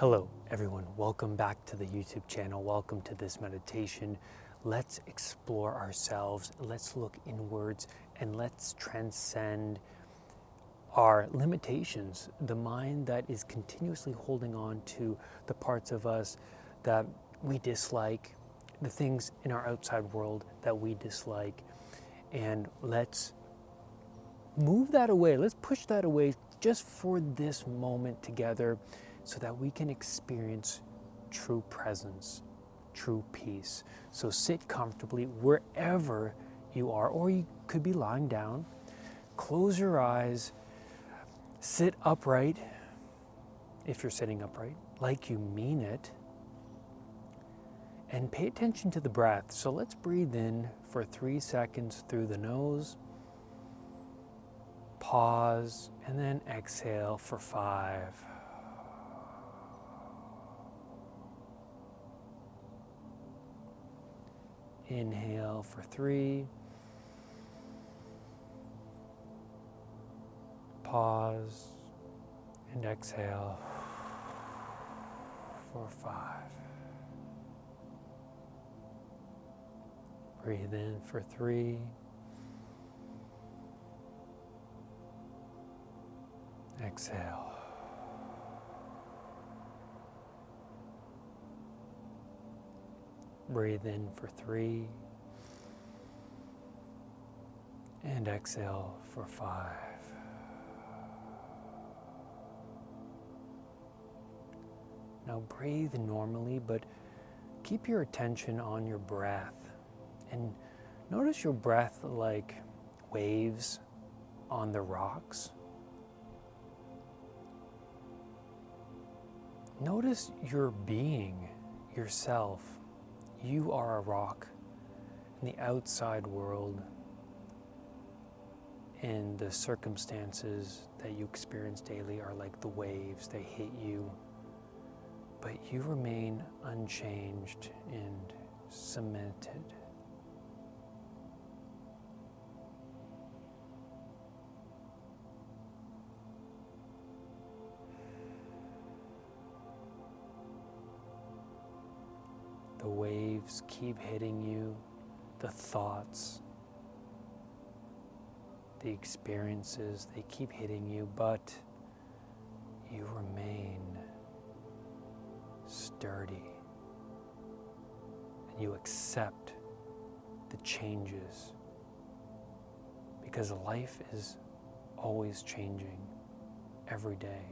Hello, everyone. Welcome back to the YouTube channel. Welcome to this meditation. Let's explore ourselves. Let's look inwards and let's transcend our limitations. The mind that is continuously holding on to the parts of us that we dislike, the things in our outside world that we dislike. And let's move that away. Let's push that away just for this moment together, so that we can experience true presence, true peace. So sit comfortably wherever you are, or you could be lying down. Close your eyes, sit upright, if you're sitting upright, like you mean it, and pay attention to the breath. So let's breathe in for 3 seconds through the nose, pause, and then exhale for 5. Inhale for 3, pause, and exhale for 5. Breathe in for 3, exhale. Breathe in for 3 and exhale for 5. Now breathe normally, but keep your attention on your breath and notice your breath like waves on the rocks. Notice your being, yourself. You are a rock, and the outside world and the circumstances that you experience daily are like the waves. They hit you, but you remain unchanged and cemented. The waves keep hitting you, the thoughts, the experiences, they keep hitting you, but you remain sturdy and you accept the changes, because life is always changing every day.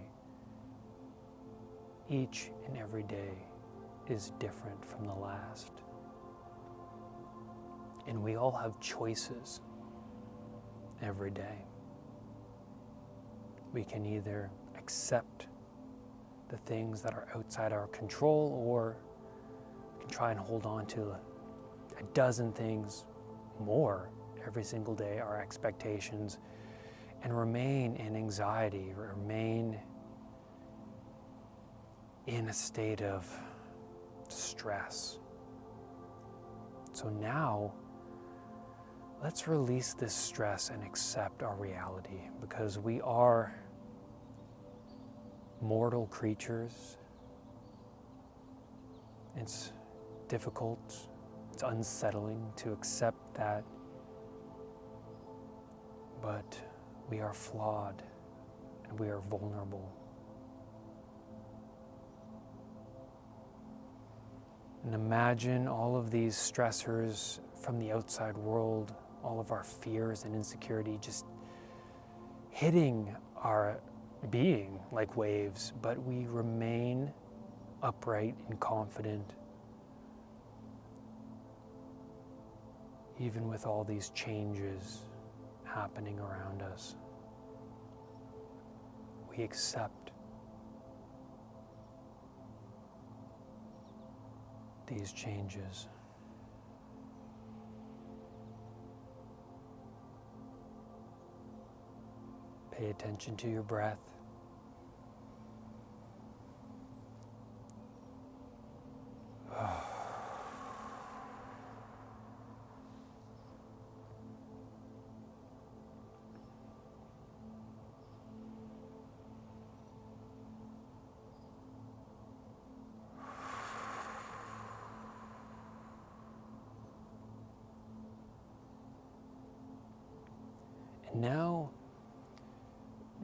Each and every day is different from the last. And we all have choices every day. We can either accept the things that are outside our control, or we can try and hold on to a dozen things more every single day, our expectations, and remain in anxiety, remain in a state of stress. So now, let's release this stress and accept our reality, because we are mortal creatures. It's difficult, it's unsettling to accept that, but we are flawed and we are vulnerable. And imagine all of these stressors from the outside world, all of our fears and insecurity just hitting our being like waves, but we remain upright and confident, even with all these changes happening around us. We accept these changes. Pay attention to your breath. And now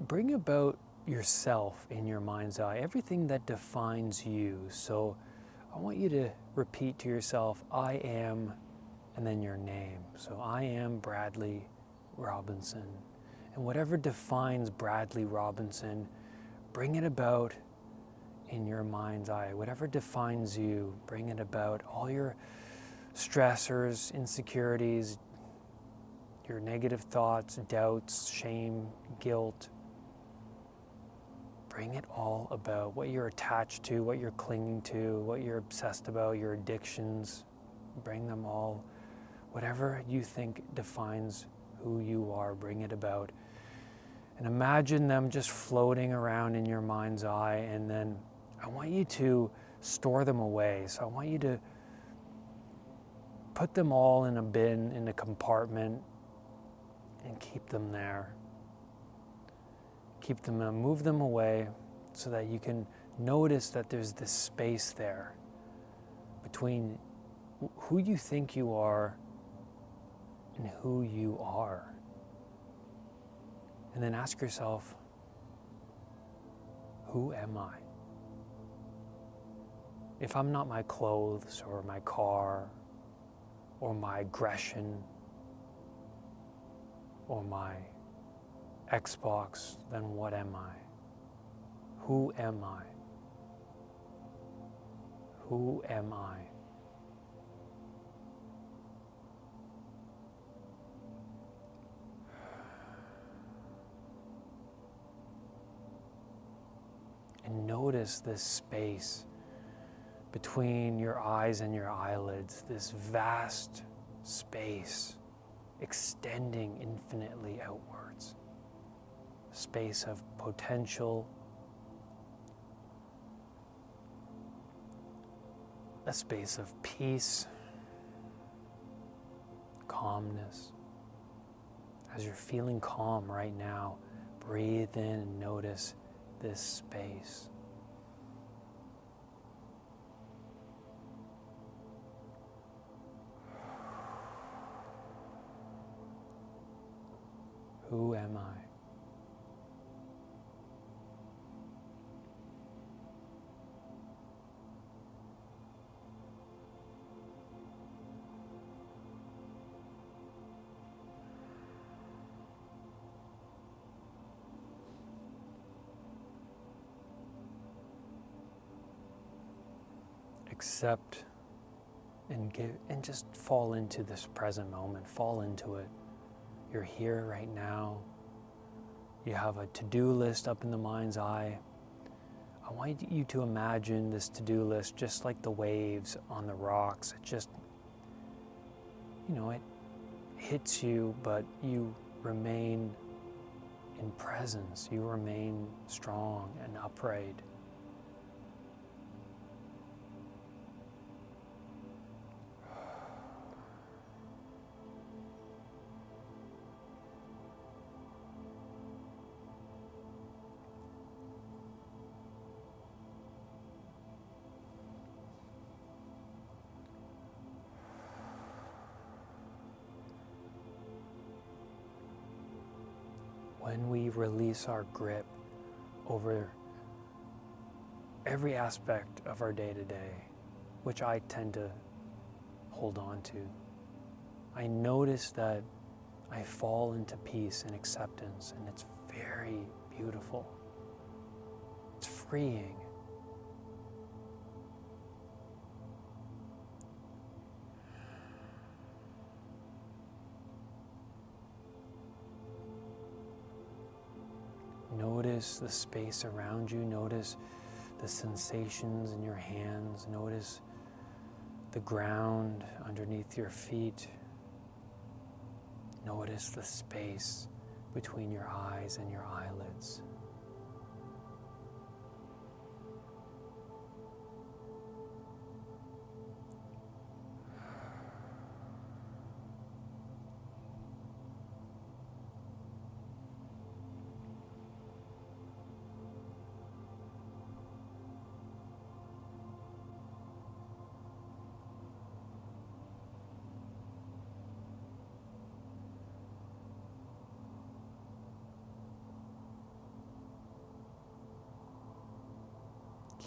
bring about yourself in your mind's eye, everything that defines you. So I want you to repeat to yourself, I am, and then your name. So I am Bradley Robinson. And whatever defines Bradley Robinson, bring it about in your mind's eye. Whatever defines you, bring it about. All your stressors, insecurities, your negative thoughts, doubts, shame, guilt, bring it all about. What you're attached to, what you're clinging to, what you're obsessed about, your addictions, bring them all. Whatever you think defines who you are, bring it about. And imagine them just floating around in your mind's eye, and then I want you to store them away. So I want you to put them all in a bin, in a compartment, and keep them there. Keep them, move them away so that you can notice that there's this space there between who you think you are and who you are. And then ask yourself, who am I? If I'm not my clothes or my car or my aggression or my Xbox, then what am I? Who am I? Who am I? And notice this space between your eyes and your eyelids, this vast space extending infinitely outwards. Space of potential, a space of peace, calmness. As you're feeling calm right now, breathe in and notice this space. Who am I? Accept and give, and just fall into this present moment. Fall into it. You're here right now. You have a to-do list up in the mind's eye. I want you to imagine this to-do list just like the waves on the rocks. It just, it hits you, but you remain in presence. You remain strong and upright. When we release our grip over every aspect of our day-to-day, which I tend to hold on to, I notice that I fall into peace and acceptance, and it's very beautiful. It's freeing. Notice the space around you. Notice the sensations in your hands. Notice the ground underneath your feet. Notice the space between your eyes and your eyelids.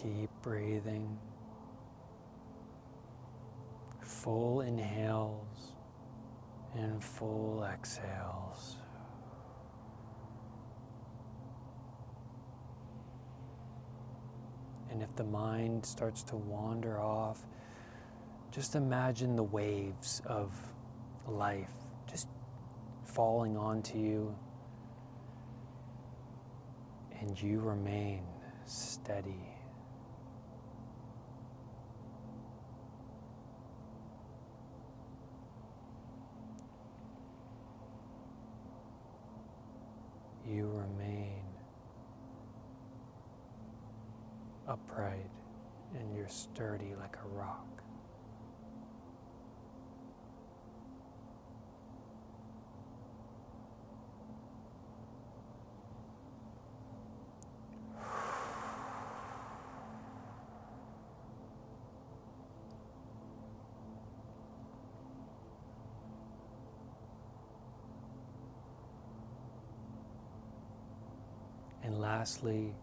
Keep breathing. Full inhales and full exhales. And if the mind starts to wander off, just imagine the waves of life just falling onto you, and you remain steady. You remain upright, and you're sturdy like a rock. And lastly,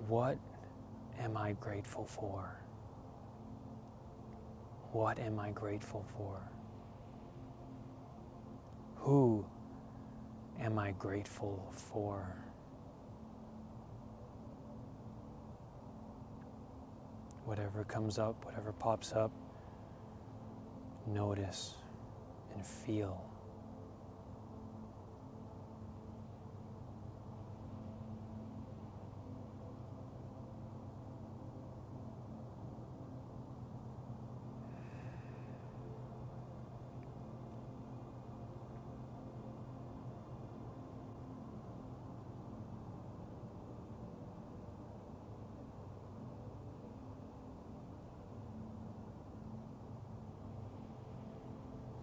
what am I grateful for? What am I grateful for? Who am I grateful for? Whatever comes up, whatever pops up, notice and feel.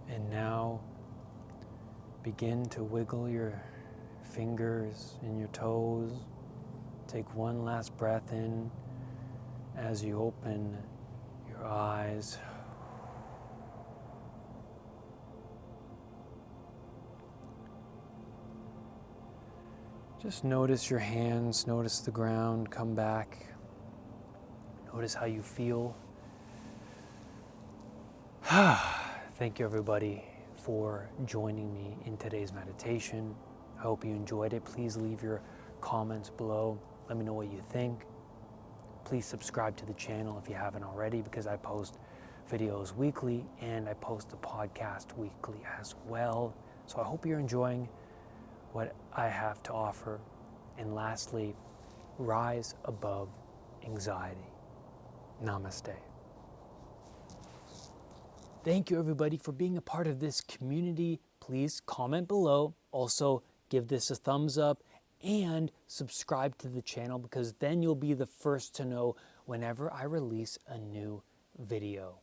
And now begin to wiggle your fingers and your toes. Take one last breath in as you open your eyes. Just notice your hands, notice the ground, come back. Notice how you feel. Thank you, everybody, for joining me in today's meditation. I hope you enjoyed it. Please leave your comments below. Let me know what you think. Please subscribe to the channel if you haven't already, because I post videos weekly and I post the podcast weekly as well. So I hope you're enjoying what I have to offer. And lastly, rise above anxiety. Namaste. Thank you, everybody, for being a part of this community. Please comment below. Also, give this a thumbs up and subscribe to the channel, because then you'll be the first to know whenever I release a new video.